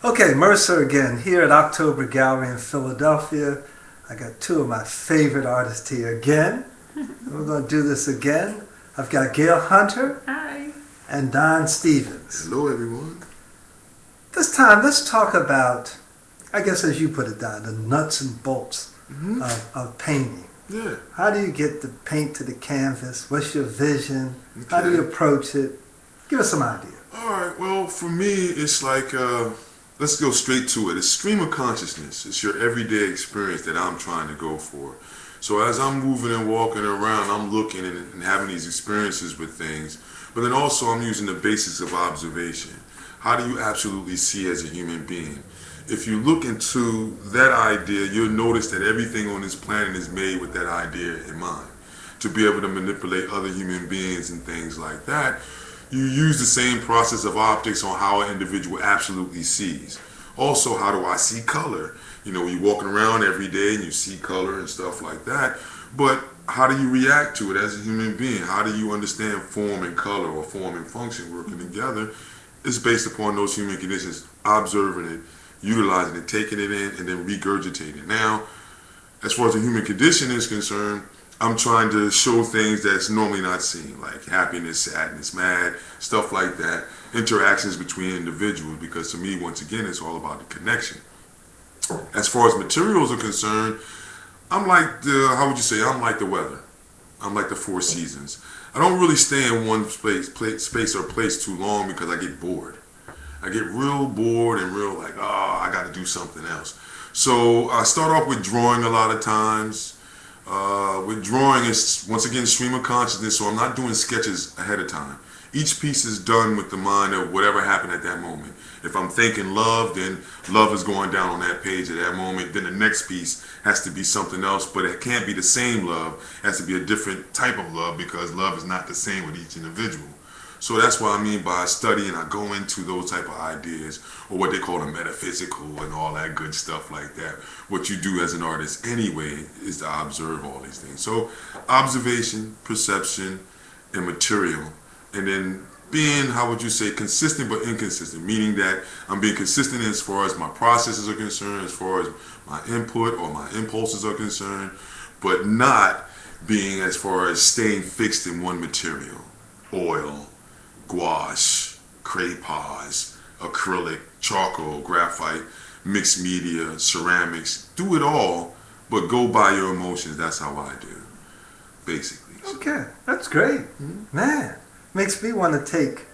Okay, Mercer again, here at October Gallery in Philadelphia. I got two of my favorite artists here again. We're going to do this again. I've got Gail Hunter Hi. and Don Stevens. Hello, everyone. This time, let's talk about, I guess as you put it, Don, the nuts and bolts of painting. Yeah. How do you get the paint to the canvas? What's your vision? How do you approach it? Give us some idea. All right. Well, for me, it's like, let's go straight to it. It's stream of consciousness. It's your everyday experience that I'm trying to go for. So as I'm moving and walking around, I'm looking and having these experiences with things. But then also I'm using the basics of observation. How do you absolutely see as a human being? If you look into that idea, you'll notice that everything on this planet is made with that idea in mind. To be able to manipulate other human beings and things like that, you use the same process of optics on how an individual absolutely sees. Also, how do I see color? You know, you're walking around every day and you see color and stuff like that. But how do you react to it as a human being? How do you understand form and color, or form and function working together? It's based upon those human conditions, observing it, utilizing it, taking it in, and then regurgitating it. Now, as far as the human condition is concerned, I'm trying to show things that's normally not seen, like happiness, sadness, mad, stuff like that, interactions between individuals, because to me, once again, it's all about the connection. As far as materials are concerned, I'm like how would you say, I'm like the weather. I'm like the four seasons. I don't really stay in one space or place too long because I get bored. I get real bored and real like, I got to do something else. So I start off with drawing a lot of times. With drawing, it's once again stream of consciousness, so I'm not doing sketches ahead of time. Each piece is done with the mind of whatever happened at that moment. If I'm thinking love, then love is going down on that page at that moment. Then the next piece has to be something else, but it can't be the same love. It has to be a different type of love, because love is not the same with each individual. So that's what I mean by studying. I go into those type of ideas, or what they call the metaphysical and all that good stuff like that. What you do as an artist anyway is to observe all these things. So observation, perception, and material. And then being, how would you say, consistent but inconsistent, meaning that I'm being consistent as far as my processes are concerned, as far as my input or my impulses are concerned, but not being as far as staying fixed in one material. Oil, gouache, crayons, acrylic, charcoal, graphite, mixed media, ceramics. Do it all, but go by your emotions. That's how I do, basically. Okay, that's great. Man, makes me want to take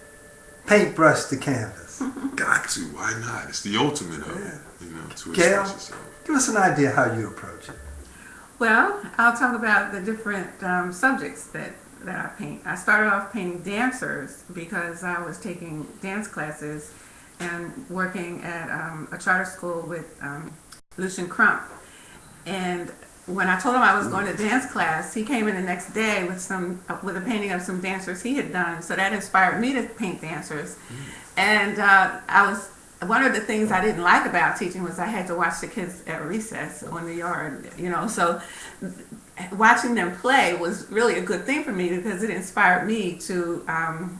paintbrush to canvas. Got to. Why not? It's the ultimate of it, you know, to Gail, express yourself. give us an idea how you approach it. Well, I'll talk about the different subjects that I paint. I started off painting dancers because I was taking dance classes and working at a charter school with Lucian Crump. And when I told him I was going to dance class, he came in the next day with a painting of some dancers he had done. So that inspired me to paint dancers. And one of the things I didn't like about teaching was I had to watch the kids at recess on the yard, you know. So watching them play was really a good thing for me, because it inspired me to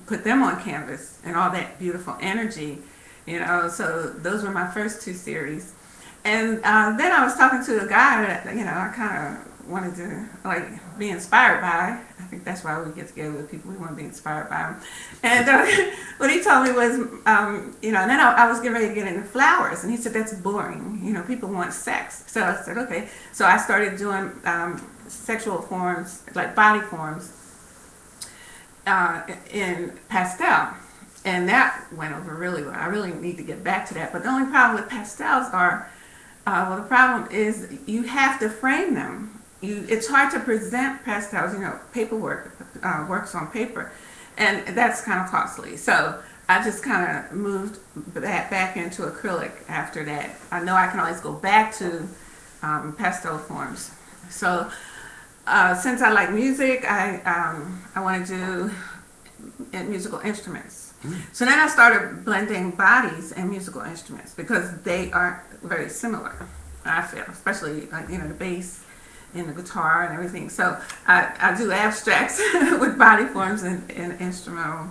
put them on canvas and all that beautiful energy, you know. So those were my first two series. And then I was talking to a guy that, you know, I kind of wanted to like be inspired by. I think that's why we get together with people we want to be inspired by them. And what he told me was, you know, and then I was getting ready to get into flowers, and he said, that's boring. You know, people want sex. So I said, okay. So I started doing sexual forms, like body forms, in pastel. And that went over really well. I really need to get back to that. But the only problem with pastels are, well, the problem is you have to frame them. It's hard to present pastels, you know, paperwork, works on paper, and that's kind of costly. So I just kind of moved back into acrylic after that. I know I can always go back to pastel forms. So since I like music, I want to do musical instruments. So then I started blending bodies and musical instruments, because they are very similar, I feel, especially like, you know, the bass and the guitar and everything. So I do abstracts with body forms and instrumental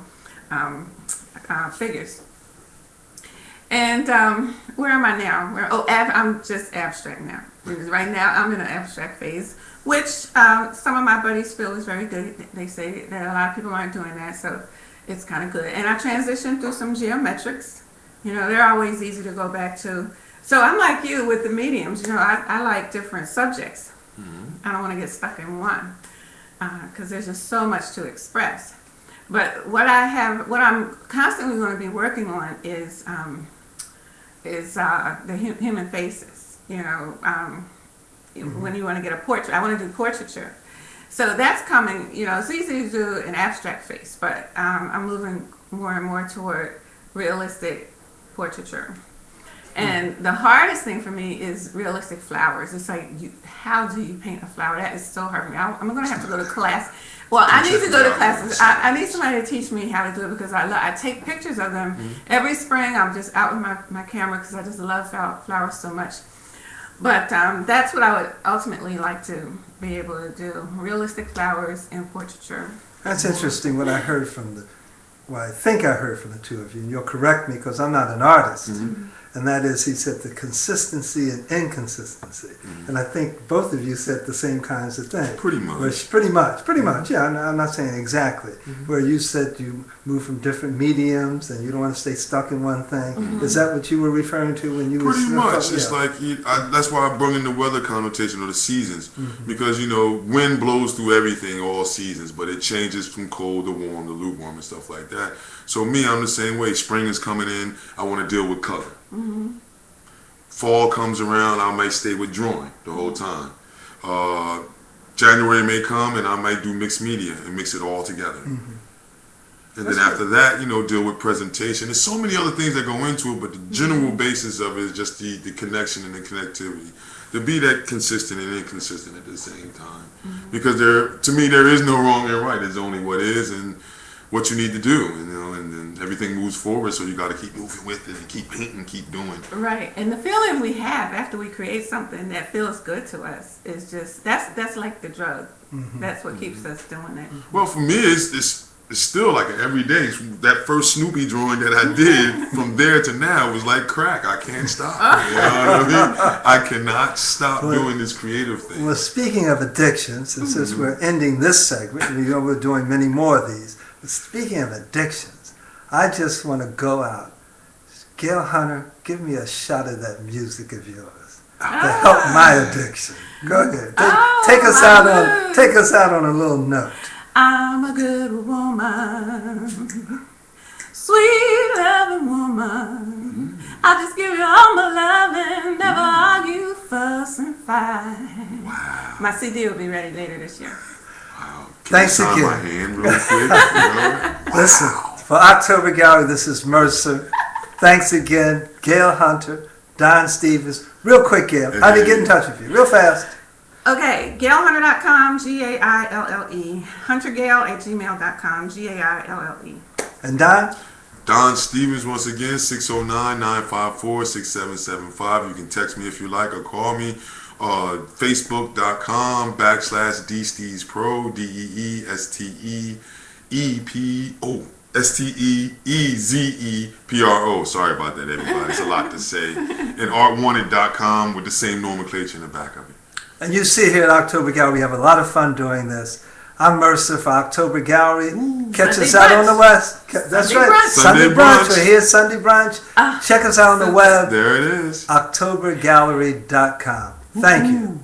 figures. And Where am I now? I'm just abstract now. Right now, I'm in an abstract phase, which some of my buddies feel is very good. They say that a lot of people aren't doing that, so it's kind of good. And I transitioned through some geometrics. They're always easy to go back to. So I'm like you with the mediums. I like different subjects. I don't want to get stuck in one because there's just so much to express. But what I'm constantly going to be working on is the human faces. When you want to get a portrait, I want to do portraiture. So that's coming. It's easy to do an abstract face, but I'm moving more and more toward realistic portraiture. And the hardest thing for me is realistic flowers. It's like, how do you paint a flower? That is so hard for me. I'm going to have to go to class. Well, I need to go to classes. I need somebody to teach me how to do it because I take pictures of them. Every spring, I'm just out with my camera because I just love flowers so much. But that's what I would ultimately like to be able to do, realistic flowers and portraiture. That's interesting what I heard I think I heard from the two of you, and you'll correct me because I'm not an artist. And that is, he said, the consistency and inconsistency. And I think both of you said the same kinds of things. Pretty much. Pretty much, yeah. I'm not saying exactly. Where you said you move from different mediums and you don't want to stay stuck in one thing. Is that what you were referring to when you were... Pretty much. It's like, that's why I brought in the weather connotation of the seasons. Because, wind blows through everything all seasons, but it changes from cold to warm to lukewarm and stuff like that. So me, I'm the same way. Spring is coming in, I want to deal with color. Fall comes around, I might stay with drawing the whole time. January may come and I might do mixed media and mix it all together. And then after that, deal with presentation. There's so many other things that go into it, but the general basis of it is just the connection and the connectivity. To be that consistent and inconsistent at the same time. Because to me, there is no wrong and right. There's only what is and what you need to do, and then everything moves forward, so you got to keep moving with it and keep painting, keep doing. Right, and the feeling we have after we create something that feels good to us is just, that's like the drug. That's what keeps us doing it. Well, for me, it's still like an everyday. That first Snoopy drawing that I did, from there to now, was like crack. I can't stop. You know what I mean? I cannot stop doing this creative thing. Well, speaking of addictions, and since we're ending this segment, we're doing many more of these. Speaking of addictions, I just want to go out. Gaille Hunter, give me a shot of that music of yours to help my addiction. Go ahead. Take us out on a little note. I'm a good woman, sweet loving woman. I'll just give you all my loving, never argue, fuss and fight. Wow. My CD will be ready later this year. Wow. Thanks Can I sign again. my hand real quick? Listen, for October Gallery, this is Mercer. Thanks again, Gaille Hunter, Don Stevens. Real quick, Gaille, how do you get in touch with you? Real fast. Okay, GailleHunter.com, Gaille, HunterGaille@gmail.com, Gaille. And Don? Don Stevens, once again, 609-954-6775. You can text me if you like or call me. Facebook.com/DSteezPro, DEESTEEPO, Sorry about that, everybody. It's a lot to say. And artwanted.com with the same nomenclature in the back of it. And you see here at October Gallery, we have a lot of fun doing this. I'm Mercer for October Gallery. Catch us out on the West. That's Sunday right. brunch. Sunday brunch. We're here, Sunday brunch. Check us out on the web. There it is. OctoberGallery.com. Thank you.